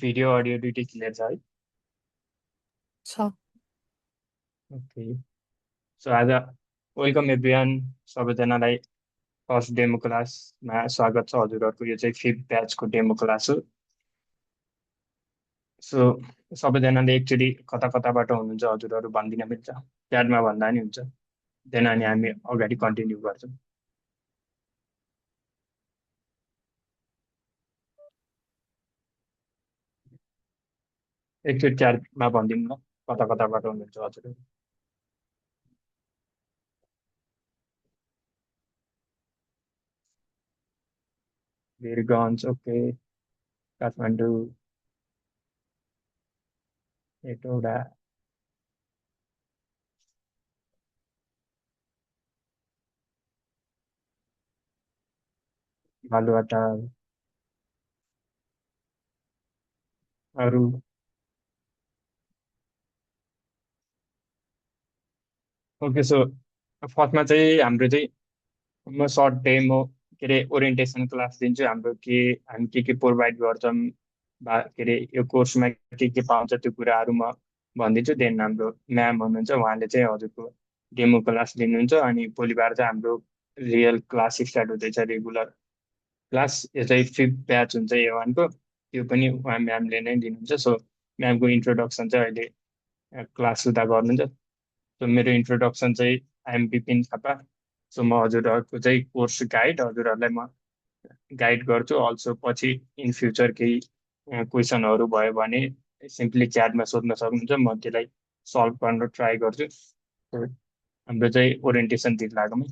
Video audio दुइटै clear छ है? छ। ओके। सो आज वेलकम एभ्रिवान, सबैजनालाई फर्स्ट डेमो क्लासमा स्वागत छ। हजुरहरूको यो चाहिँ 5th ब्याचको डेमो क्लास हो। सो सबैजनाले एक्चुली कता कताबाट हुनुहुन्छ हजुरहरू भनिदिन मिल्छ, च्याटमा भन्दा नि हुन्छ। देन अनि हामी अगाडि कन्टिन्यू गर्छौँ। एकचोटि च्याटमा भनिदिनु न कता कताबाट हुनुहुन्छ हजुरहरू। वीरगन्ज, ओके। काठमाडौँ, हेटौडा, बालुवाटार, अरू। ओके। सो फर्स्टमा चाहिँ हाम्रो चाहिँ म सर्ट डेमो के अरे ओरिएन्टेसन क्लास दिन्छु। हाम्रो हामी के प्रोभाइड गर्छौँ, के अरे यो कोर्समा के पाउँछ त्यो कुराहरू म भनिदिन्छु। देन हाम्रो म्याम हुनुहुन्छ, उहाँले चाहिँ हजुरको डेमो क्लास लिनुहुन्छ। अनि भोलिबार चाहिँ हाम्रो रियल क्लास स्टार्ट हुँदैछ, रेगुलर क्लास। यो चाहिँ 5th ब्याच हुन्छ A1 को। त्यो पनि उहाँ म्यामले नै दिनुहुन्छ। सो म्यामको इन्ट्रोडक्सन चाहिँ अहिले क्लास सुधा गर्नुहुन्छ। सो मेरो इन्ट्रोडक्सन चाहिँ आइएम विपिन थापा। सो म हजुरहरूको चाहिँ कोर्स गाइड, हजुरहरूलाई म गाइड गर्छु। अल्सो पछि इन फ्युचर केही क्वेसनहरू भयो भने सिम्पली च्याटमा सोध्न सक्नुहुन्छ, म त्यसलाई सल्भ गर्न ट्राई गर्छु। So, हाम्रो चाहिँ ओरिएन्टेसन दिन लागौँ।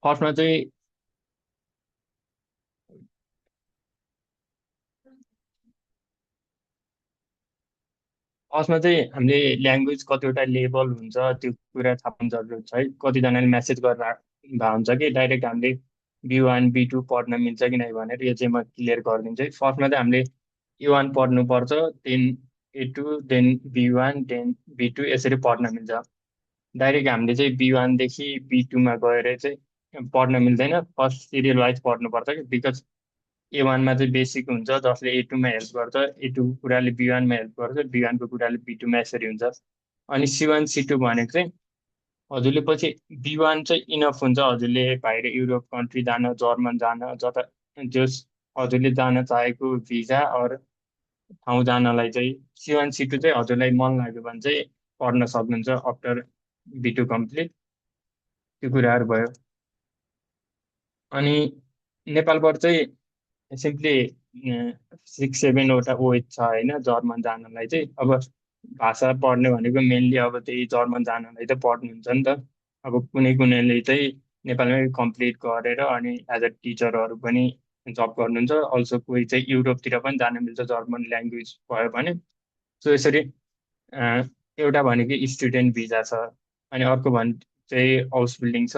फर्स्टमा चाहिँ हामीले ल्याङ्ग्वेज कतिवटा लेभल हुन्छ त्यो कुरा थाहा पाउनु जरुरी छ है। कतिजनाले म्यासेज गरेर भए हुन्छ कि डाइरेक्ट हामीले B1 B2 पढ्न मिल्छ कि नै भनेर। यो चाहिँ म क्लियर गरिदिन्छु है। फर्स्टमा चाहिँ हामीले A1 पढ्नुपर्छ, then A2, then B1, then B2, यसरी पढ्न मिल्छ। डाइरेक्ट हामीले चाहिँ B1 देखि B2मा गएर चाहिँ पढ्न मिल्दैन। फर्स्ट सिरियल वाइज पढ्नुपर्छ कि, बिकज A1मा चाहिँ बेसिक हुन्छ जसले A2मा हेल्प गर्छ, A2को कुराले B1मा हेल्प गर्छ, B1को कुराले B2मा, यसरी हुन्छ। अनि C1 C2 भनेको चाहिँ हजुरले पछि B1 चाहिँ इनफ हुन्छ हजुरले बाहिर युरोप कन्ट्री जान, जर्मन जान, जता जस हजुरले जान चाहेको भिजा अर ठाउँ जानलाई चाहिँ C1 C2 चाहिँ हजुरलाई मन लाग्यो भने चाहिँ पढ्न सक्नुहुन्छ आफ्टर B2 कम्प्लिट। त्यो कुराहरू भयो। अनि नेपालबाट चाहिँ सिम्पली 6-7वटा OH छ होइन जर्मन जानलाई चाहिँ। अब भाषा पढ्ने भनेको मेनली अब त्यही जर्मन जानलाई त पढ्नुहुन्छ नि त। अब कुनै कुनैले चाहिँ नेपालमै कम्प्लिट गरेर अनि एज अ टिचरहरू पनि जब गर्नुहुन्छ। अल्सो कोही चाहिँ युरोपतिर पनि जान मिल्छ जर्मन ल्याङ्ग्वेज भयो भने। सो यसरी एउटा भनेको स्टुडेन्ट भिजा छ, अनि अर्को चाहिँ हाउस बिल्डिङ छ,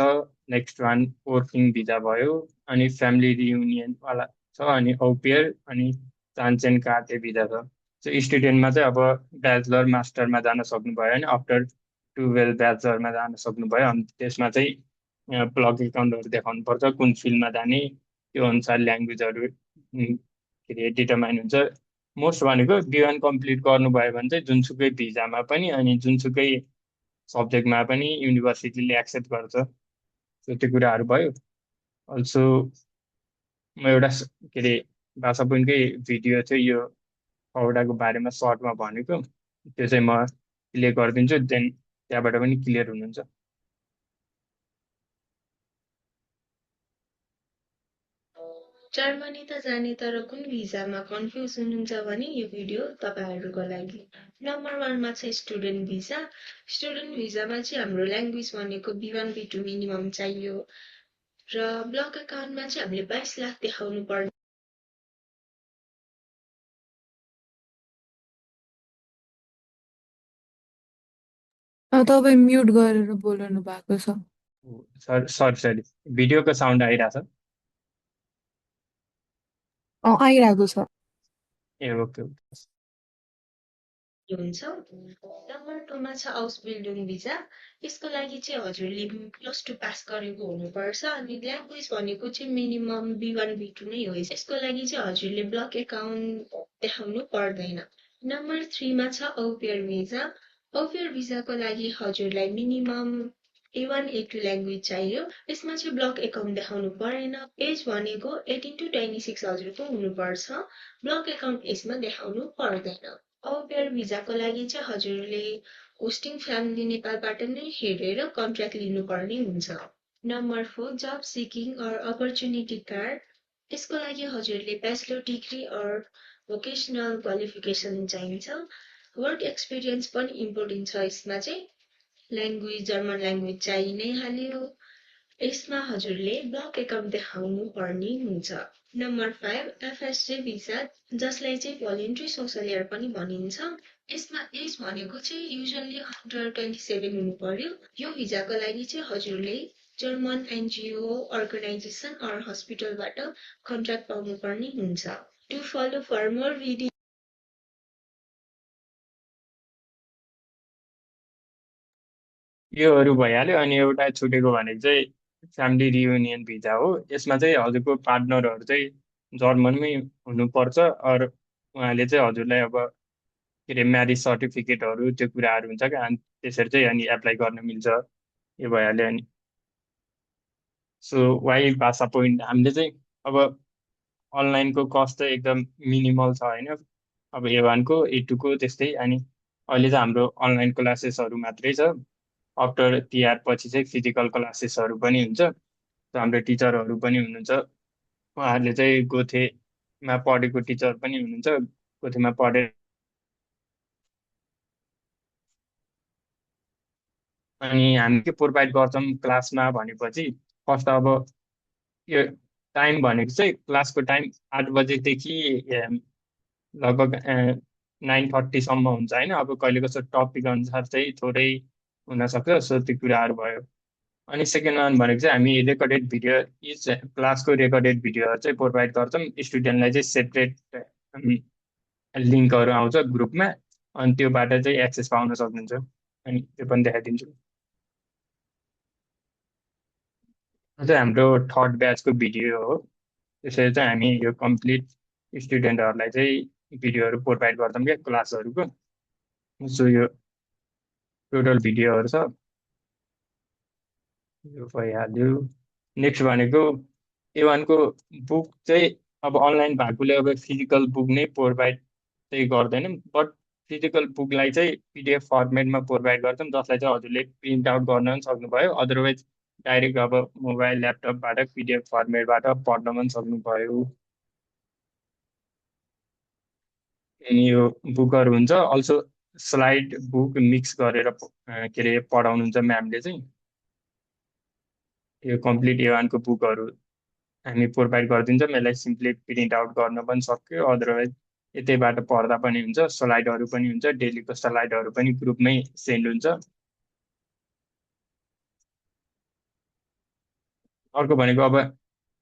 नेक्स्ट वान वर्किङ भिजा भयो, अनि फ्यामिली रियुनियनवाला छ, अनि औपियर, अनि चान्चेन काटे भिजा छ। सो स्टुडेन्टमा चाहिँ अब ब्याचलर मास्टरमा जान सक्नुभयो भने आफ्टर 12 ब्याचलरमा जान सक्नुभयो। अनि त्यसमा चाहिँ ब्लक एकाउन्टहरू देखाउनु पर्छ कुन फिल्डमा जाने, त्यो अनुसार ल्याङ्ग्वेजहरू के अरे डिटरमाइन हुन्छ। मोस्ट भनेको B1 कम्प्लिट गर्नुभयो भने चाहिँ जुनसुकै भिजामा पनि अनि जुनसुकै सब्जेक्टमा पनि युनिभर्सिटीले एक्सेप्ट गर्छ। सो त्यो कुराहरू भयो। अल्सो म एउटा के अरे भाषा पोइन्टकै भिडियो थियो यो 6वटाको बारेमा सर्टमा भनेको, त्यो चाहिँ म क्लियर गरिदिन्छु, देन त्यहाँबाट पनि क्लियर हुनुहुन्छ। जर्मनी त जाने तर कुन भिजामा कन्फ्युज हुनुहुन्छ भने यो भिडियो तपाईँहरूको लागि। नम्बर 1मा छ स्टुडेन्ट भिजा। स्टुडेन्ट भिजामा चाहिँ हाम्रो ल्याङ्ग्वेज भनेको B1 B2 मिनिमम चाहियो र ब्लक एकाउन्टमा चाहिँ हामीले 22 लाख देखाउनु पर्ने। तपाईँ म्युट गरेर बोल्नु भएको छ। सरी, भिडियोको साउन्ड आइरहेछ? आइरहेको छ। ए ओके ओके। हुन्छ। नम्बर 2 मा छ आउसबिल्डिङ भिजा। यसको लागि चाहिँ हजुरले +2 पास गरेको हुनुपर्छ अनि ल्याङ्ग्वेज भनेको चाहिँ मिनिमम B1 B2 नै हो। यसको लागि चाहिँ हजुरले ब्लक एकाउन्ट देखाउनु पर्दैन। नम्बर 3 मा छ औपेयर भिजा। औपेयर भिजाको लागि हजुरलाई मिनिमम A1 A2 ल्याङ्ग्वेज चाहियो। यसमा चाहिँ ब्लक एकाउन्ट देखाउनु परेन। एज भनेको 18 to 26 हजुरको हुनुपर्छ। ब्लक एकाउन्ट यसमा देखाउनु पर्दैन। औपेयर भिजाको लागि चाहिँ हजुरले होस्टिङ फ्यामिली नेपालबाट नै हेरेर कन्ट्र्याक्ट लिनुपर्ने हुन्छ। Number 4 job seeking or opportunity card. यसको लागि हजुरले bachelor degree or vocational qualification चाहिन्छ। वर्क एक्सपिरियन्स पनि इम्पोर्टेन्ट छ यसमा चाहिँ। ल्याङ्ग्वेज जर्मन ल्याङ्ग्वेज चाहिँ नै हाल्यो। यसमा हजुरले ब्लक एकाउन्ट देखाउनु पर्ने हुन्छ। नम्बर 5 FSJ भिजा जसलाई चाहिँ भोलिन्ट्री सोसल एयर पनि भनिन्छ। यसमा एज भनेको चाहिँ युजुअली अन्डर 27 हुनु पर्यो। यो भिजाको लागि चाहिँ हजुरले जर्मन NGO अर्गनाइजेसन अर हस्पिटलबाट कन्ट्र्याक्ट पाउनु पर्ने हुन्छ। To follow for more video योहरू भइहाल्यो। अनि एउटा छुटेको भनेको चाहिँ फ्यामिली रियुनियन भिजा हो। यसमा चाहिँ हजुरको पार्टनरहरू चाहिँ जर्मनमै हुनुपर्छ। अरू उहाँले चाहिँ हजुरलाई अब के अरे म्यारिज सर्टिफिकेटहरू त्यो कुराहरू हुन्छ क्या, अनि त्यसरी चाहिँ अनि एप्लाई गर्न मिल्छ। यो भइहाल्यो। अनि सो वाइ भाषा पोइन्ट हामीले चाहिँ अब अनलाइनको कस्ट चाहिँ एकदम मिनिमल छ होइन। अब A1 को A2 को त्यस्तै। अनि अहिले चाहिँ हाम्रो अनलाइन क्लासेसहरू मात्रै छ। आफ्टर तिहार पछि चाहिँ फिजिकल क्लासेसहरू पनि हुन्छ। हाम्रो टिचरहरू पनि हुनुहुन्छ। उहाँहरूले चाहिँ गोथेमा पढेको टिचर पनि हुनुहुन्छ। गोथेमा पढेर अनि हामी के प्रोभाइड गर्छौँ क्लासमा भनेपछि फर्स्ट अब यो टाइम भनेको चाहिँ क्लासको टाइम 8 बजेदेखि लगभग 9:30सम्म हुन्छ होइन। अब कहिले कस्तो टपिक अनुसार चाहिँ थोरै हुनसक्छ। सो त्यो कुराहरू भयो। अनि सेकेन्ड वान भनेको चाहिँ हामी रेकर्डेड भिडियो इच क्लासको रेकर्डेड भिडियोहरू चाहिँ प्रोभाइड गर्छौँ। स्टुडेन्टलाई चाहिँ सेपरेट लिङ्कहरू आउँछ ग्रुपमा, अनि त्योबाट चाहिँ एक्सेस पाउन सक्नुहुन्छ। अनि त्यो पनि देखाइदिन्छु। यो चाहिँ हाम्रो थर्ड ब्याचको भिडियो हो। त्यसरी चाहिँ हामी यो कम्प्लिट स्टुडेन्टहरूलाई चाहिँ भिडियोहरू प्रोभाइड गर्छौँ क्या क्लासहरूको। सो यो टोटल भिडियोहरू छ। यो भइहाल्यो। नेक्स्ट भनेको A1 को बुक चाहिँ अब अनलाइन भएकोले अब फिजिकल बुक नै प्रोभाइड चाहिँ गर्दैनौँ। बट फिजिकल बुकलाई चाहिँ PDF फर्मेटमा प्रोभाइड गर्छौँ, जसलाई चाहिँ हजुरले प्रिन्ट आउट गर्न पनि सक्नुभयो। अदरवाइज डाइरेक्ट अब मोबाइल ल्यापटपबाट PDF फर्मेटबाट पढ्न पनि सक्नुभयो। अनि यो बुकहरू हुन्छ। अल्सो स्लाइड बुक मिक्स गरेर के अरे पढाउनुहुन्छ म्यामले चाहिँ। यो कम्प्लिट A1 को बुकहरू हामी प्रोभाइड गरिदिन्छौँ। यसलाई सिम्पली प्रिन्ट आउट गर्न पनि सक्यो। अदरवाइज यतैबाट पढ्दा पनि हुन्छ। स्लाइडहरू पनि हुन्छ। डेलीको स्लाइडहरू पनि ग्रुपमै सेन्ड हुन्छ। अर्को भनेको अब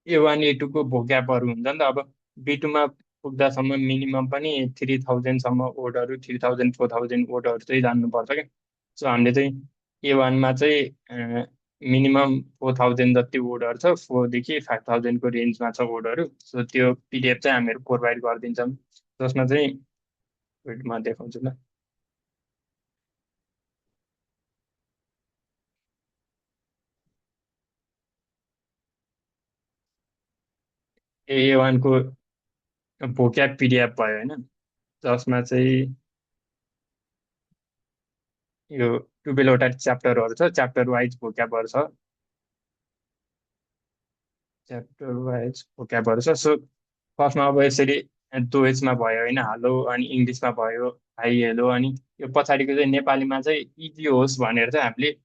A1 A2 को भोक्याबहरू हुन्छ नि त। अब B2मा पुग्दासम्म मिनिमम पनि 3000सम्म वर्डहरू 3000 4000 वर्डहरू चाहिँ जान्नुपर्छ क्या। सो हामीले चाहिँ A1मा चाहिँ मिनिमम 4000 जति वर्डहरू छ। 4देखि 5000को रेन्जमा छ वर्डहरू। सो त्यो PDF चाहिँ हामीहरू प्रोभाइड गरिदिन्छौँ, जसमा चाहिँ वेट म देखाउँछु ल। A1 को भोक्याब PDF भयो होइन, जसमा चाहिँ यो 12वटा च्याप्टरहरू छ। च्याप्टर वाइज भोक्याबहरू छ। च्याप्टर वाइज भोक्याबहरू छ। सो फर्स्टमा अब यसरी डोएजमा भयो होइन, हालो, अनि इङ्ग्लिसमा भयो हाई हेलो, अनि यो पछाडिको चाहिँ नेपालीमा चाहिँ इजी होस् भनेर चाहिँ हामीले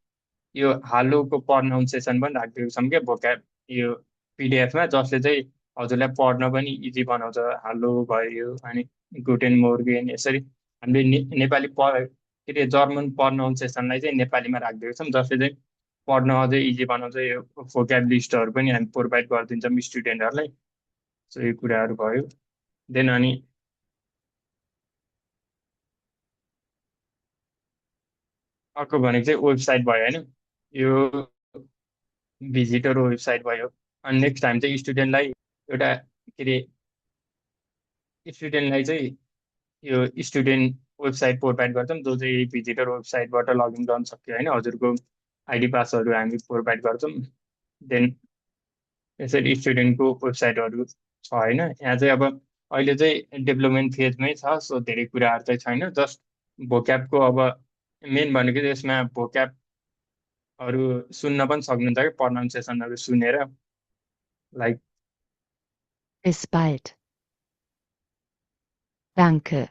यो हालोको प्रनाउन्सिएसन पनि राखिदिएको छौँ क्या भोक्याब यो PDFमा, जसले चाहिँ हजुरलाई पढ्न पनि इजी बनाउँछ। हालो भयो, अनि गुटेन मोर्गेन, यसरी हामीले नेपाली के अरे जर्मन प्रनाउन्सिएसनलाई चाहिँ नेपालीमा राखिदिएको छौँ, जसले चाहिँ पढ्न अझै इजी बनाउँछ। यो भोक्याब लिस्टहरू पनि हामी प्रोभाइड गरिदिन्छौँ स्टुडेन्टहरूलाई। सो यो कुराहरू भयो। देन अनि अर्को भनेको चाहिँ वेबसाइट भयो होइन, यो भिजिटर वेबसाइट भयो। अनि नेक्स्ट टाइम चाहिँ स्टुडेन्टलाई एउटा के अरे स्टुडेन्टलाई चाहिँ यो स्टुडेन्ट वेबसाइट प्रोभाइड गर्छौँ जो चाहिँ भिजिटर वेबसाइटबाट लगइन गर्न सक्यो होइन, हजुरको आइडी पासवर्ड हामी प्रोभाइड गर्छौँ। देन यसरी स्टुडेन्टको वेबसाइटहरू छ होइन। यहाँ चाहिँ अब अहिले चाहिँ डेभलपमेन्ट फेजमै छ, सो धेरै कुराहरू चाहिँ छैन, जस्ट भोक्याबको अब मेन भनेको चाहिँ यसमा भोक्याबहरू सुन्न पनि सक्नुहुन्छ कि प्रनाउन्सिएसनहरू सुनेर, like Bis bald. Danke.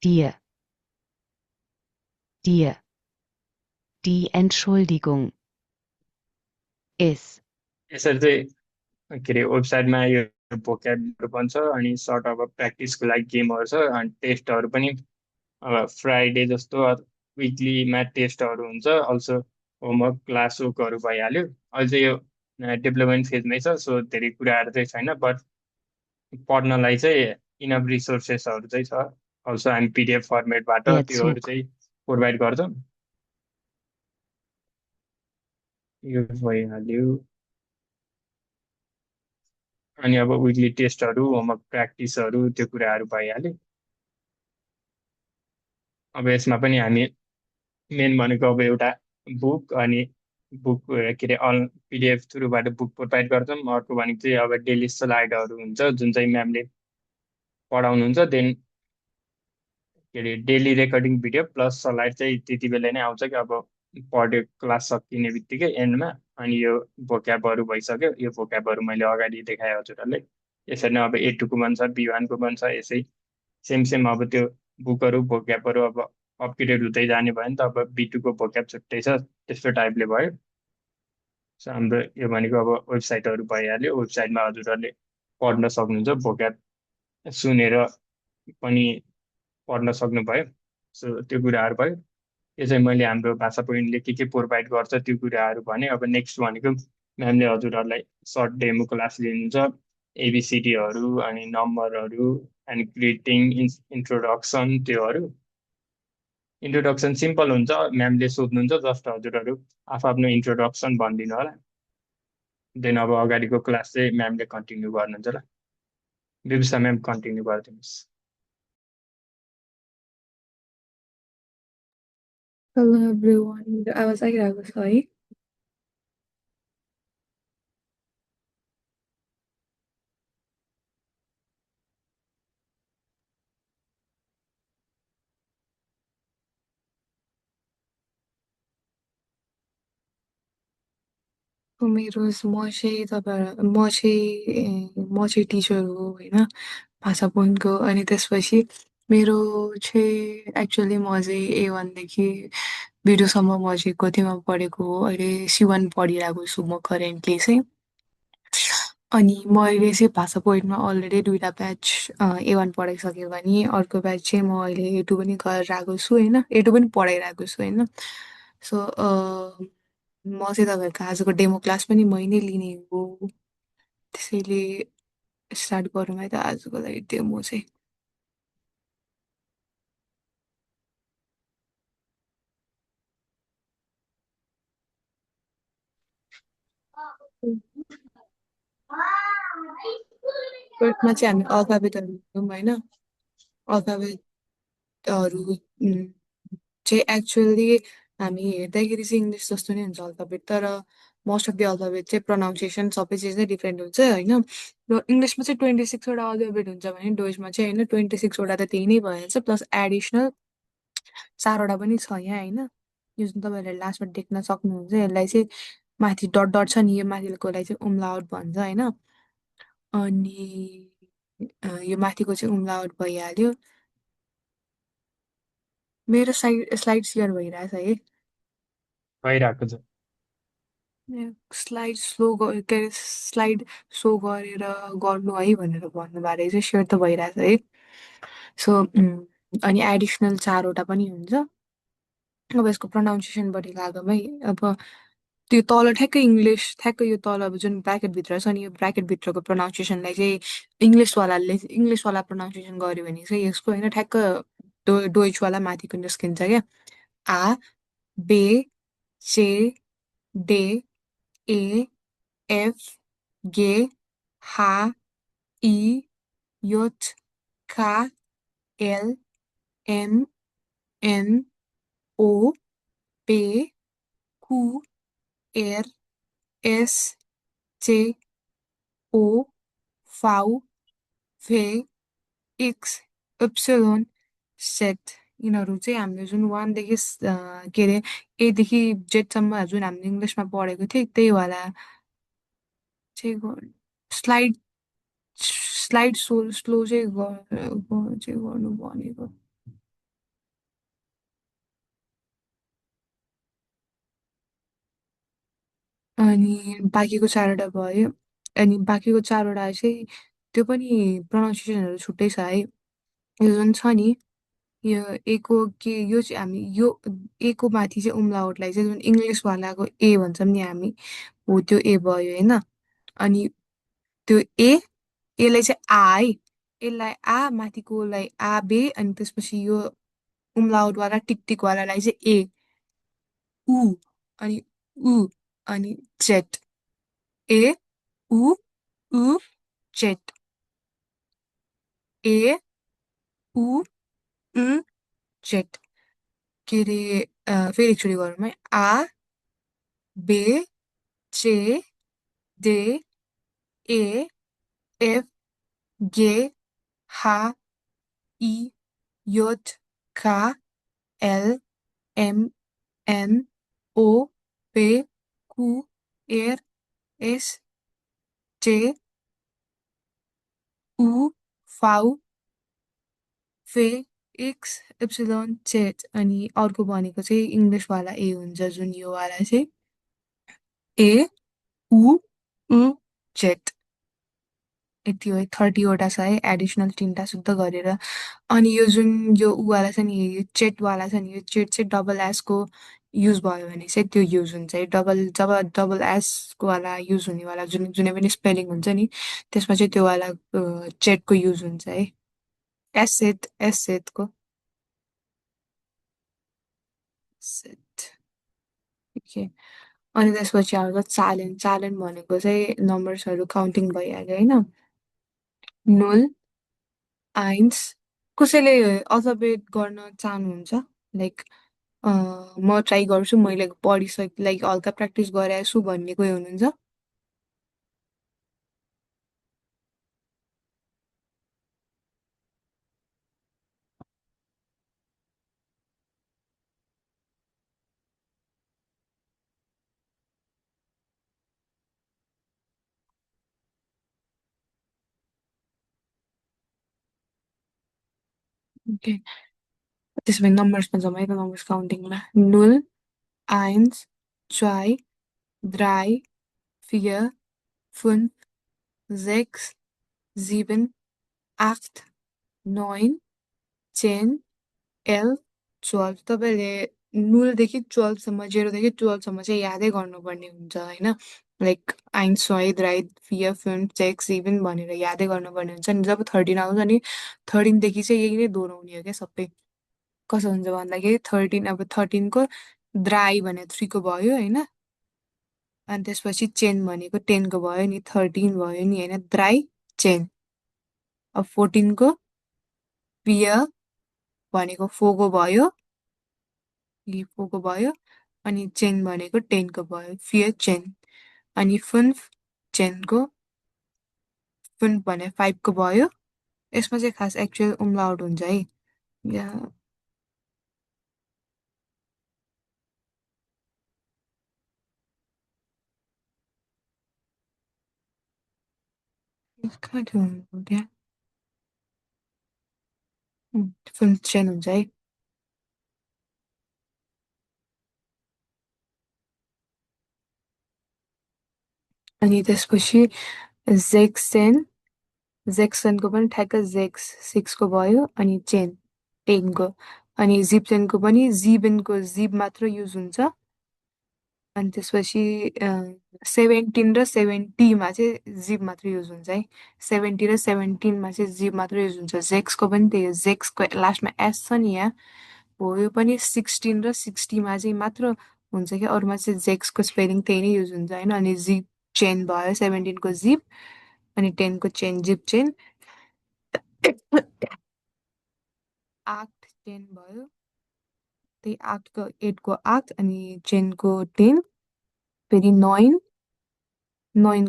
Dir. Dir. Die Entschuldigung ist यसरी चाहिँ के अरे वेबसाइटमा यो भोक्याबहरू पनि छ, अनि सर्ट अब प्र्याक्टिसको लागि गेमहरू छ, अनि टेस्टहरू पनि अब फ्राइडे जस्तो विकलीमा टेस्टहरू हुन्छ, अल्सो होमवर्क क्लास वर्कहरू भइहाल्यो। अहिले चाहिँ यो डेभलपमेन्ट फेजमै छ, सो धेरै कुराहरू चाहिँ छैन, बट पढ्नलाई चाहिँ इनफ रिसोर्सेसहरू चाहिँ छ। अल्सो हामी पिडिएफ फर्मेटबाट der त्योहरू Zug. चाहिँ प्रोभाइड गर्छौँ। यो भइहाल्यो। अनि अब विकली टेस्टहरू, होमवर्क प्र्याक्टिसहरू, त्यो कुराहरू भइहाल्यो। अब यसमा पनि हामी मेन भनेको अब एउटा बुक, अनि बुक के अरे पिडिएफ थ्रुबाट बुक प्रोभाइड गर्छौँ। अर्को भनेको चाहिँ अब डेली स्लाइडहरू हुन्छ जुन चाहिँ म्यामले पढाउनुहुन्छ, देन के अरे daily recording video plus slide चाहिँ त्यति बेला नै आउँछ कि अब पढ्यो क्लास सकिने बित्तिकै एन्डमा। अनि यो भोक्याबहरू भइसक्यो, यो भोक्याबहरू मैले अगाडि देखाएँ हजुरहरूलाई। यसरी नै अब A2को पनि छ, B1को पनि छ, यसै सेम सेम अब त्यो बुकहरू भोक्याबहरू अब अपग्रेड हुँदै जाने भयो नि त, अब B2को भोक्याब छुट्टै छ, त्यस्तो टाइपले भयो। सो हाम्रो यो भनेको अब वेबसाइटहरू भइहाल्यो, वेबसाइटमा हजुरहरूले पढ्न सक्नुहुन्छ, भोक्याब सुनेर पनि पढ्न सक्नुभयो। सो त्यो कुराहरू भयो। यो चाहिँ मैले हाम्रो भाषा पोइन्टले के प्रोभाइड गर्छ त्यो कुराहरू भने। अब नेक्स्ट भनेको म्यामले हजुरहरूलाई सर्ट डेमो क्लास लिनुहुन्छ, एबिसिडीहरू अनि नम्बरहरू अनि ग्रिटिङ इन्ट्रोडक्सन, त्योहरू इन्ट्रोडक्सन सिम्पल हुन्छ, म्यामले सोध्नुहुन्छ, जस्ट हजुरहरू आफ्नो इन्ट्रोडक्सन भनिदिनु होला। देन अब अगाडिको क्लास चाहिँ म्यामले कन्टिन्यू गर्नुहुन्छ ल। विविसा म्याम कन्टिन्यू गरिदिनुहोस्। Hello everyone. आवाज आइरहेको छ है? म चाहिँ टिचर हो होइन, भाषा पोइन्टको। अनि त्यसपछि मेरो चाहिँ एक्चुअली म चाहिँ A1देखि B2सम्म म चाहिँ गोतेमा पढेको हो। अहिले C1 पढिरहेको छु म करेन्टली चाहिँ। अनि म अहिले चाहिँ भाषा पोइन्टमा अलरेडी 2टा ब्याच A1 पढाइसकेँ भने अर्को ब्याच चाहिँ म अहिले A2 पनि गरेर आएको छु होइन, A2 पनि पढाइरहेको छु होइन। सो म चाहिँ तपाईँहरूको आजको डेमो क्लास पनि मै नै लिने हो, त्यसैले स्टार्ट गरौँ है त आजको लागि डेमो चाहिँ। फर्स्टमा चाहिँ हामी अल्फाबेटहरू हेरौँ होइन। अल्फाबेटहरू चाहिँ एक्चुअली हामी हेर्दाखेरि चाहिँ इङ्ग्लिस जस्तो नै हुन्छ अल्फाबेट, तर मोस्ट अफ द अल्फाबेट चाहिँ प्रोनाउन्सिएसन सबै चिज नै डिफ्रेन्ट हुन्छ होइन। र इङ्ग्लिसमा चाहिँ 26वटा अल्फाबेट हुन्छ भने डोइजमा चाहिँ होइन 26वटा त त्यही नै भइहाल्छ, प्लस एडिसनल 4वटा पनि छ यहाँ होइन। यो जुन तपाईँहरूले लास्टमा देख्न सक्नुहुन्छ यसलाई चाहिँ माथि डट डट छ नि, यो माथिल्लोलाई चाहिँ उम्लाउट भन्छ होइन। अनि यो माथिको चाहिँ उम्लाउट भइहाल्यो। मेरो स्लाइड सेयर भइरहेछ है? भइरहेको छ। स्लाइड के अरे स्लाइड सो गरेर गर्नु है भनेर भन्नुभएको रहेछ, सेयर त भइरहेछ है। सो अनि एडिसनल 4वटा पनि हुन्छ। अब यसको प्रोनाउन्सिएसनपट्टि लागौँ है। अब त्यो तल ठ्याक्कै इङ्ग्लिस, ठ्याक्कै यो तल अब जुन ब्राकेटभित्र छ नि, यो ब्राकेटभित्रको प्रोनाउन्सिएसनलाई चाहिँ इङ्ग्लिसवाला प्रोनाउन्सिएसन गर्यो भने चाहिँ यसको होइन ठ्याक्क डोइचवाला माथिको निस्किन्छ क्या। A, B, C, D, E, F, G, H, I, J, K, L, M, N, O, P, Q, R, S, T, O, V, V, X, epsilon set यिनीहरू चाहिँ हामीले जुन वानदेखि के अरे एदेखि जेडसम्म जुन हामीले इङ्ग्लिसमा पढेको थियौँ त्यहीवाला चाहिँ स्लाइड स्लाइड स्लो चाहिँ चाहिँ गर्नु भनेको अनि बाँकीको चारवटा भयो अनि बाँकीको चारवटा चाहिँ त्यो पनि प्रोनाउन्सिएसनहरू छुट्टै छ है यो जुन छ नि यो एको के यो चाहिँ हामी यो एको माथि चाहिँ उम्लाउटलाई चाहिँ जुन इङ्ग्लिसवालाको ए भन्छौँ नि हामी हो त्यो ए भयो होइन अनि त्यो ए यसलाई चाहिँ आ है यसलाई आ माथिकोलाई आ बे अनि त्यसपछि यो उम्लाउटवाला टिकटिकवालालाई चाहिँ ए उ अनि उ अनि जेट ए उ उ जेट ए उ उ जेट के अरे फेरि एकचोटि गरौँ है आ बे चे दे ए एफ गे हा ई योट का एल एम एन ओ पे कु एर एस टे उ फाउ फे एक्स एप्सिलोन जेड अनि अर्को भनेको चाहिँ इङ्ग्लिसवाला ए हुन्छ जुन योवाला चाहिँ ए उ उ जेड यति हो 30वटा छ है एडिसनल 3टा शुद्ध गरेर अनि यो जुन यो उवाला छ नि यो चेटवाला छ नि यो चेट चाहिँ डबल एसको युज भयो भने चाहिँ त्यो युज हुन्छ है जब डबल एसको वाला युज हुनेवाला जुनै पनि स्पेलिङ हुन्छ नि त्यसमा चाहिँ त्यो वाला चेटको युज हुन्छ है एसेटको सेट ओके अनि त्यसपछि आउँछ चालेन भनेको चाहिँ नम्बर्सहरू काउन्टिङ भइहाल्यो होइन 0 1 कसैले अल्फाबेट गर्न चाहनुहुन्छ लाइक म ट्राई गर्छु मैले लाइक हल्का प्र्याक्टिस गराएको छु भन्ने कोही हुनुहुन्छ ओके त्यसो भने नम्बर्समा जाउँ है त नम्बर्स काउन्टिङमा 0 1 2 3 4 5 6 7 8 9 10 11 12 तपाईँले 0देखि 12सम्म 0देखि 12सम्म चाहिँ यादै गर्नुपर्ने हुन्छ होइन लाइक 1 2 3 4 5 6 7 भनेर यादै गर्नुपर्ने हुन्छ नि जब 13 आउँछ नि 13देखि चाहिँ यही नै दोहोऱ्याउने हो क्या सबै कसो हुन्छ भन्दाखेरि 13 अब 13को द्राई भने 3को भयो होइन अनि त्यसपछि चेन भनेको 10को भयो नि 13 भयो नि होइन द्राई चेन अब 14को पिय भनेको 4को भयो फोरको भयो अनि चेन भनेको 10को भयो फियर चेन अनि फुन्फ चेनको फुन्फ भने 5को भयो यसमा चाहिँ खास एक्चुअल उम्लाउट हुन्छ है या कहाँ थियो त्यहाँ फुन्फ चेन हुन्छ है अनि त्यसपछि जेक्सनको पनि ठ्याक्क जेक्स 6को भयो अनि चेन 10को अनि जिपचेनको पनि जिबेनको जिब मात्र युज हुन्छ अनि त्यसपछि 17 र 70मा चाहिँ जिब मात्र युज हुन्छ है 70 र 17मा चाहिँ जिब मात्र युज हुन्छ जेक्सको पनि त्यही हो जेक्सको लास्टमा एस छ नि यहाँ हो यो पनि 16 र 60मा चाहिँ मात्र हुन्छ कि अरूमा चाहिँ जेक्सको स्पेलिङ त्यही नै युज हुन्छ होइन अनि जिप चेन भयो 17 को जिप अनि 10 को चेन जिप चेन आक्ट 10 भयो त्यही आक्टको 8 को आक्ट अनि चेनको 10 फेरि 9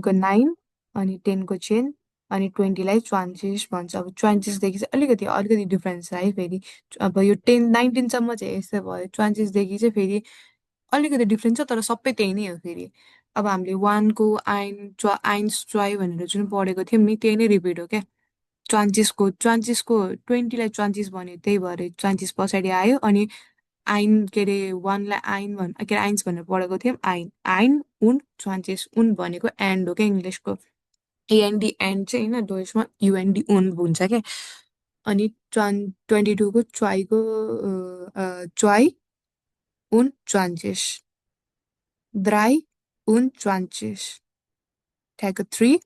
को 9 अनि 10 को चेन अनि 20 लाई च्वान्चिस भन्छ अब च्वान्चिसदेखि चाहिँ अलिकति डिफ्रेन्स छ है फेरि अब यो 19 सम्म चाहिँ यस्तै भयो च्वान्चिसदेखि चाहिँ फेरि अलिकति डिफ्रेन्स छ तर सबै त्यही नै हो फेरि अब हामीले वानको आइन्स च्वाइ भनेर जुन पढेको थियौँ नि त्यही नै रिपिट हो क्या च्वान्चिसको 20लाई च्वान्चिस भन्यो त्यही भएर च्वान्चिस पछाडि आयो अनि आइन के अरे वानलाई के अरे आइन्स भनेर पढेको थियौँ आइन उन च्वान्चिस उन भनेको एन्ड हो क्या इङ्ग्लिसको एएनडी एन्ड चाहिँ होइन डोइसमा युएनडी उन हुन्छ क्या अनि 22 को च्वाइको च्वाइ उन च्वान्चिस द्राई उन च्वान्चिस ठ्याक्क 3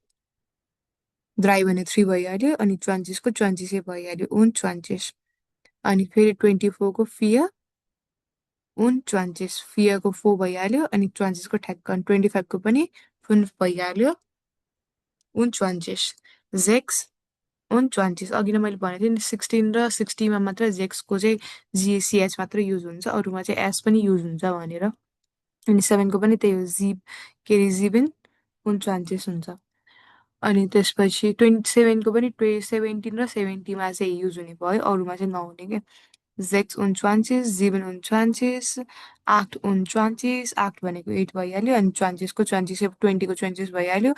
द्राई भने 3 भइहाल्यो अनि च्वान्चिसको च्वान्चिसै भइहाल्यो उन च्वान्चिस अनि फेरि 24 को फिया उन च्वान्चिस फियाको 4 भइहाल्यो अनि च्वान्चिसको ठ्याक्क 25 को पनि फुन भइहाल्यो उन च्वान्चिस जेक्स उन च्वान्चिस अघि नै मैले भनेको थिएँ नि 16 र 60मा मात्र जेक्सको चाहिँ जिएसिएच मात्र युज हुन्छ अरूमा चाहिँ एस पनि युज हुन्छ भनेर अनि 7 को पनि त्यही हो जिप के अरे जिबिन उन च्वान्चिस हुन्छ अनि त्यसपछि 27 को पनि 17 र 70मा चाहिँ युज हुने भयो अरूमा चाहिँ नहुने क्या जेक्स उन्चान्चिस जिबिन उन्चान्चिस आक्ट उन्चान्चिस आक्ट भनेको 8 भइहाल्यो अनि च्वान्चिसको च्वान्चिस 20 को च्वान्चिस भइहाल्यो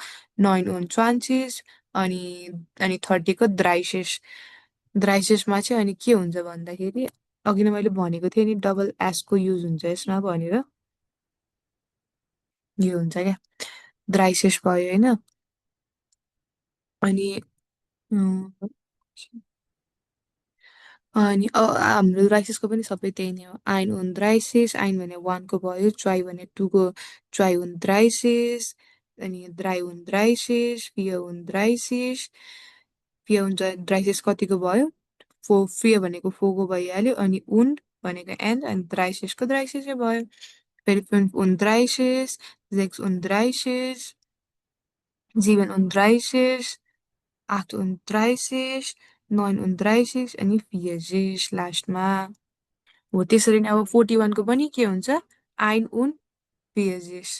9 उन्चान्चिस अनि 30 को द्राइसिसमा चाहिँ अनि के हुन्छ भन्दाखेरि अघि नै मैले भनेको थिएँ नि डबल एसको युज हुन्छ यसमा भनेर यो हुन्छ क्या द्राइसिस भयो होइन अनि अनि हाम्रो राइसिसको पनि सबै त्यही नै हो आइन उन द्राइसिस आइन भने 1 को भयो च्वाइ भने 2 को च्वाइ उन द्राइसिस अनि द्राइ उन द्राइसिस फिया उन द्राइसिस फिया उन द्राइसिस कतिको भयो फिया भनेको 4 को भइहाल्यो अनि उन भनेको एन्ड अनि द्राइसिसको द्राइसिसै भयो फेरि फिन उन द्राइसिस जेक्स उन द्राइसिस जिबन उन द्राइसिस आक्ट उन द्राइसिस 9 उन द्राइसिस अनि फियजिस लास्टमा हो त्यसरी नै अब 41 को पनि के हुन्छ आइन उन फियजिस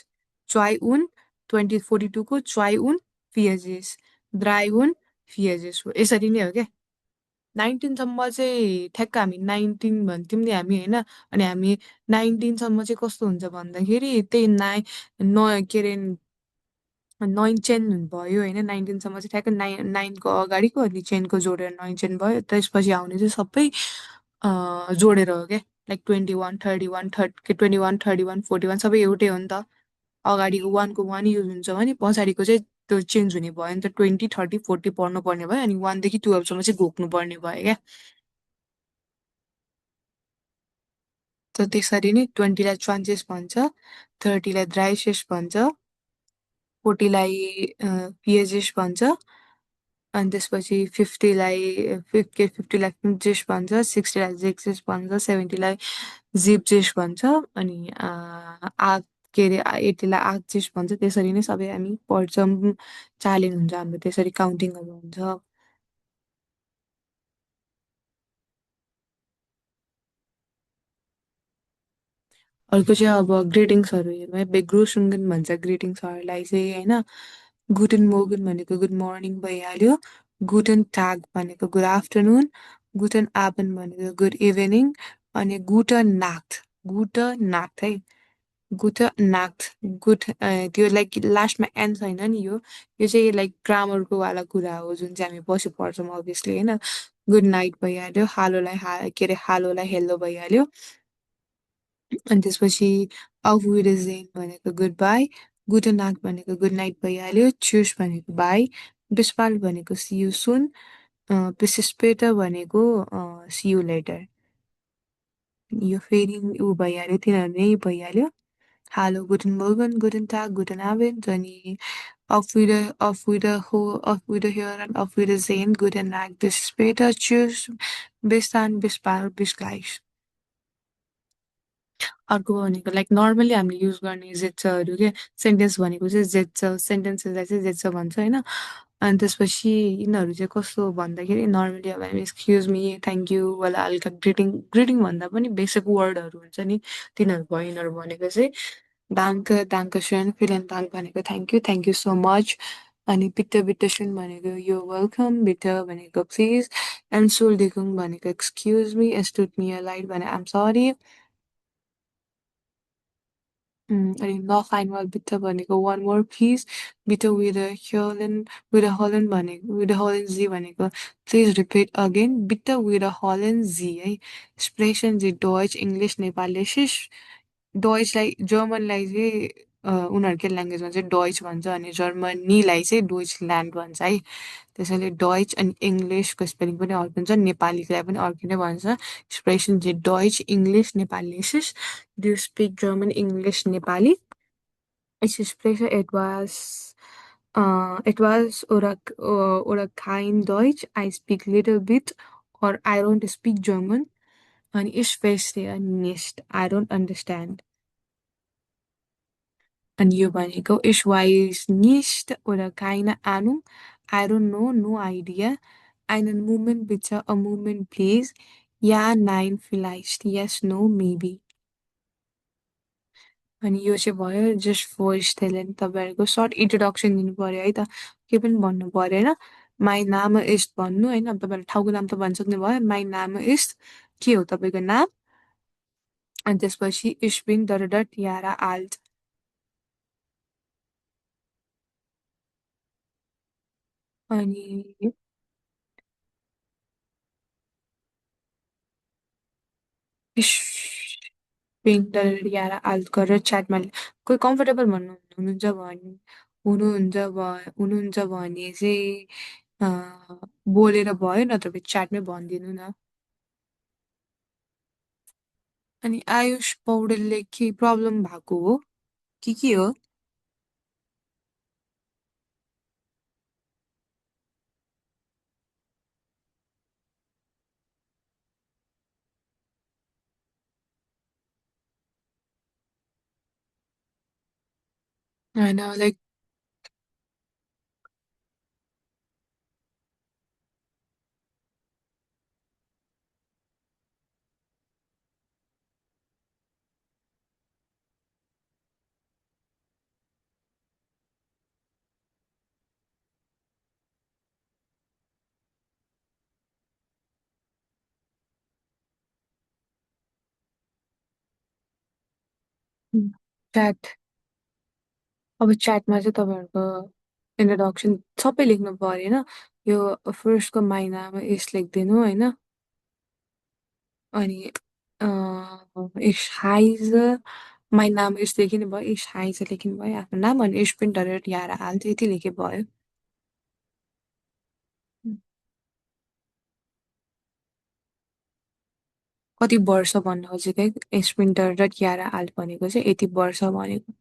च्वाइ उन 42 को च्वाइ उन फियजिस द्राइ उन फियजिस हो यसरी नै हो क्या 19 सम्म चाहिँ ठ्याक्क हामी 19 भन्थ्यौँ नि हामी होइन अनि हामी 19 सम्म चाहिँ कस्तो हुन्छ भन्दाखेरि त्यही के अरे 9 चेन भयो होइन 19 सम्म चाहिँ ठ्याक्क 9 को अगाडिको अनि चेनको जोडेर 9 चेन भयो त्यसपछि आउने चाहिँ सबै जोडेर हो क्या लाइक 21 31 21 31 41 सबै एउटै हो नि त अगाडिको 1 को 1 युज हुन्छ भने पछाडिको चाहिँ त्यो चेन्ज हुने भयो नि त 20 30 40 पढ्नु पर्ने भयो अनि 1 देखि 12 सम्म चाहिँ घोक्नु पर्ने भयो क्या त त्यसरी नै 20 लाई च्वान्चेस भन्छ 30 लाई द्राइसेस भन्छ 40 लाई पिएजेस भन्छ अनि त्यसपछि 50 लाई फिन्चेस भन्छ 60 लाई जेक्सेस भन्छ 70 लाई जिपजेस भन्छ अनि आग के अरे 80 लाई आगजेस भन्छ त्यसरी नै सबै हामी पढ्छौँ चालेन हुन्छ हाम्रो त्यसरी काउन्टिङहरू हुन्छ अर्को चाहिँ अब ग्रिटिङ्सहरू हेर्नु है बेग्रोसुङ्गन भन्छ ग्रिटिङ्सहरूलाई चाहिँ होइन गुटन मोगन भनेको गुड मर्निङ भइहाल्यो गुटन ट्याग भनेको गुड आफ्टरनुन गुटन आबन भनेको गुड इभिनिङ अनि गुट नाक्थ है गुट नाक्थ त्यो लाइक लास्टमा एन्ड छैन नि यो चाहिँ लाइक ग्रामरको वाला कुरा हो जुन चाहिँ हामी पछि पढ्छौँ अभियसली होइन गुड नाइट भइहाल्यो के अरे हालोलाई हेलो भइहाल्यो अनि त्यसपछि अफुइडेजेन भनेको गुड बाई गुड नाक भनेको गुड नाइट भइहाल्यो चुस भनेको बाई बिस्पाल भनेको सियु सुन पिसिस्पेटर भनेको सियु लेटर यो फेरि ऊ भइहाल्यो तिनीहरू नै भइहाल्यो हालो गुटन मोर्गन गुटन टाग गुटन आवेन अनि auf Wiederhören, auf Wiedersehen, gute Nacht, bis später, tschüss, bis dann, bis bald, bis gleich. अर्को भनेको लाइक नर्मली हामीले युज गर्ने जेट्सहरू के सेन्टेन्स भनेको चाहिँ जेट्स सेन्टेन्सेसलाई चाहिँ जेट्स भन्छ होइन अनि त्यसपछि यिनीहरू चाहिँ कस्तो भन्दाखेरि नर्मली अब हामी एक्सक्युज मी थ्याङ्क यू वाला हल्का ग्रिटिङ ग्रिटिङ भन्दा पनि बेसिक वर्डहरू हुन्छ नि तिनीहरू भयो यिनीहरू भनेको चाहिँ दाङ्क दाङ्कसन फिलेन दाङ्क भनेको थ्याङ्क यू सो मच अनि बिट्ट बिट्टसन भनेको यो वेलकम बिट्ट भनेको प्लिज एन्सुल्डिकुङ भनेको एक्सक्युज मी एस्टुट मी लाइट भने आइम सरी अनि नफाइनवाल बिट्ट भनेको वान मोर प्लिज बिट्ट विथ अ हलन भनेको विथ अ हलन जी भनेको प्लिज रिपिट अगेन बिट्ट विथ अ हलन जी है एक्सप्रेसन जी डच इङ्ग्लिस नेपाली डचलाई जर्मनलाई चाहिँ उनीहरूकै ल्याङ्ग्वेजमा चाहिँ डच भन्छ अनि जर्मनीलाई चाहिँ डोइच ल्यान्ड भन्छ है त्यसैले डच अनि इङ्ग्लिसको स्पेलिङ पनि अर्को हुन्छ नेपालीलाई पनि अर्कै नै भन्छ एक्सप्रेसन चाहिँ Dutch English Nepali do you speak German, English, Nepali? Ich spreche etwas oder kein Deutsch. I speak little bit or I don't speak German. And ich verstehe nicht. I don't understand. Und यो भनेको ich weiß nicht oder keine Ahnung. I don't know, no idea. Einen Moment bitte, a moment please. Ja, nein, vielleicht. Yes, no, maybe. अनि यो चाहिँ भयो just voice talent तपाईँहरूको short introduction दिनु पर्यो है त के पनि भन्नु परेन माई नाम इज भन्नु होइन अब तपाईँहरूले ठाउँको नाम त भनिसक्नु भयो माई नाम इज के हो तपाईँको नाम अनि त्यसपछि इस्बिन डट यारा आल्ट अनि इस्बिन डट यारा आल्ट गरेर च्याटमा कोही कम्फर्टेबल हुनुहुन्छ भने चाहिँ बोलेर भयो नत्र च्याटमै भनिदिनु न अनि आयुष पौडेलले के प्रब्लम भएको हो के हो होइन लाइक च्याट अब च्याटमा चाहिँ तपाईँहरूको इन्ट्रोडक्सन सबै लेख्नु परेन यो फर्स्टको माइनामा यस लेखिदिनु होइन अनि इस हाइज माइ नाम यस लेखिनु भयो इस हाइज लेखिनु भयो आफ्नो नाम अनि इस पनि डरेर यार हाल्छ यति लेखे भयो कति वर्ष भन्न खोजेको है स्प्रिन्टर र यारा आल्ट भनेको चाहिँ यति वर्ष भनेको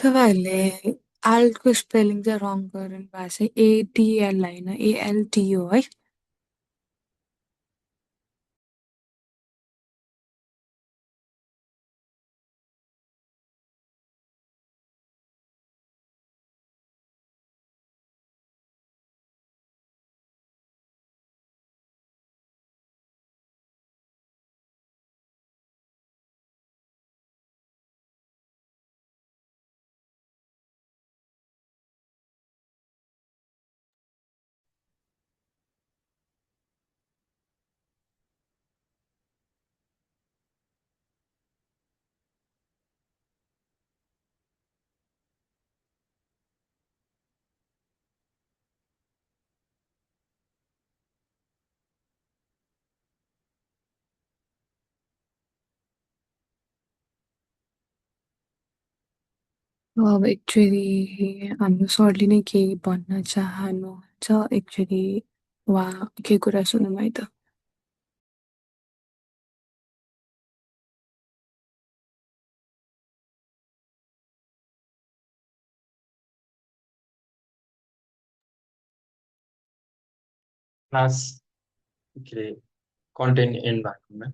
तपाईँहरूले आल्टको स्पेलिङ चाहिँ रङ गर्नु भएको छ एटिएल होइन एएलटी हो है अब एक्चुअली हाम्रो सरले नै केही भन्न चाहनुहुन्छ एक्चुअली उहाँ के कुरा सुनौँ है त क्लास के अरे कन्टेन्ट एन्ड भएकोमा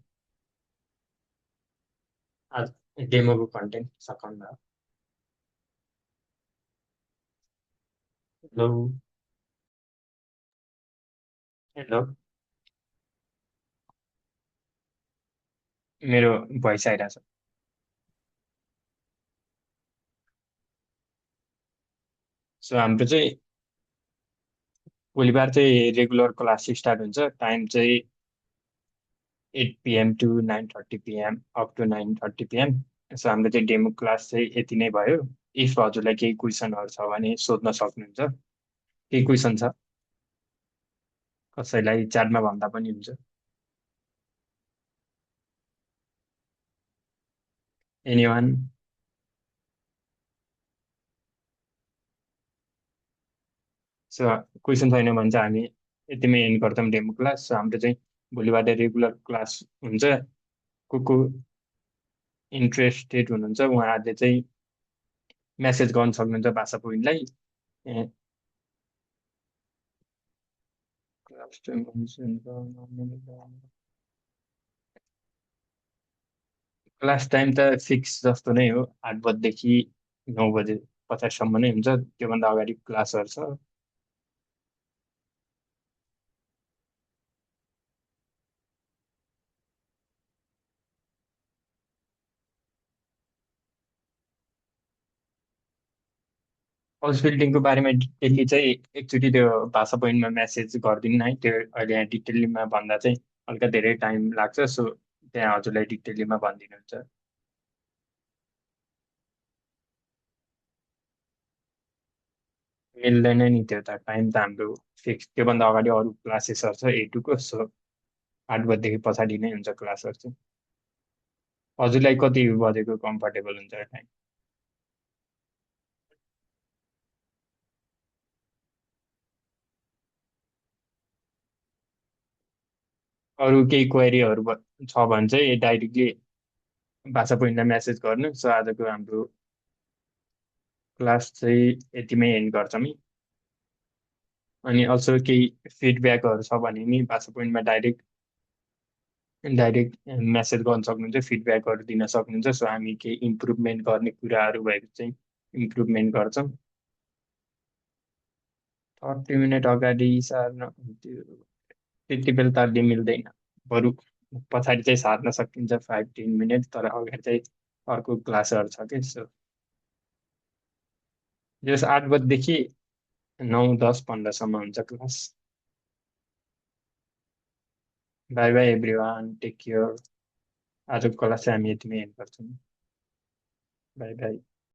आज डेमोको कन्टेन्ट सकाउनु भयो हेलो हेलो मेरो भोइस आइरहेको छ सो हाम्रो चाहिँ भोलिबार चाहिँ रेगुलर क्लास स्टार्ट हुन्छ टाइम चाहिँ 8 PM to 9:30 PM up to 9:30 PM so हाम्रो चाहिँ डेमो क्लास चाहिँ यति नै भयो इफ हजुरलाई केही क्वेसनहरू छ भने सोध्न सक्नुहुन्छ केही क्वेसन छ कसैलाई च्याटमा भन्दा पनि हुन्छ एनीवान सो क्वेसन छैन भने चाहिँ हामी यतिमै एन्ड गर्छौँ डेमो क्लास सो हाम्रो चाहिँ भोलिबाट रेगुलर क्लास हुन्छ को इन्ट्रेस्टेड हुनुहुन्छ उहाँहरूले चाहिँ मेसेज गर्न सक्नुहुन्छ भाषा पोइन्टलाई क्लास टाइम त फिक्स जस्तो नै हो 8 बजेदेखि 9 बजे 50 सम्म नै हुन्छ त्योभन्दा अगाडि क्लासहरू छ हाउस बिल्डिङको बारेमा डिटेल्ली चाहिँ एकचोटि त्यो भाषा पोइन्टमा मेसेज गरिदिनु है त्यो अहिले यहाँ डिटेल्लीमा भन्दा चाहिँ हल्का धेरै टाइम लाग्छ सो त्यहाँ हजुरलाई डिटेल्लीमा भनिदिनुहुन्छ मिल्दैन नि त्यो त टाइम त हाम्रो फिक्स त्योभन्दा अगाडि अरू क्लासेसहरू छ A2 को सो 8 बजेदेखि पछाडि नै हुन्छ क्लासहरू चाहिँ हजुरलाई कति बजेको कम्फर्टेबल हुन्छ टाइम अरू केही क्वेरीहरू छ भने चाहिँ डाइरेक्टली भाषा पोइन्टलाई मेसेज गर्नु सो आजको हाम्रो क्लास चाहिँ यतिमै एन्ड गर्छौँ है अनि अल्सो केही फिडब्याकहरू छ भने नि भाषा पोइन्टमा डाइरेक्ट डाइरेक्ट मेसेज गर्न सक्नुहुन्छ फिडब्याकहरू दिन सक्नुहुन्छ सो हामी केही इम्प्रुभमेन्ट गर्ने कुराहरू भएको चाहिँ इम्प्रुभमेन्ट गर्छौँ 30 मिनट अगाडि सार्न त्यो त्यति बेला त अलि मिल्दैन बरु पछाडि चाहिँ सार्न सकिन्छ 5-10 मिनट तर अगाडि चाहिँ अर्को क्लासहरू छ कि सो जस 8 बजेदेखि 9, 10, 15 सम्म हुन्छ class bye bye everyone take care आजको क्लास चाहिँ हामी यतिमै एन्ड गर्छौँ बाई बाई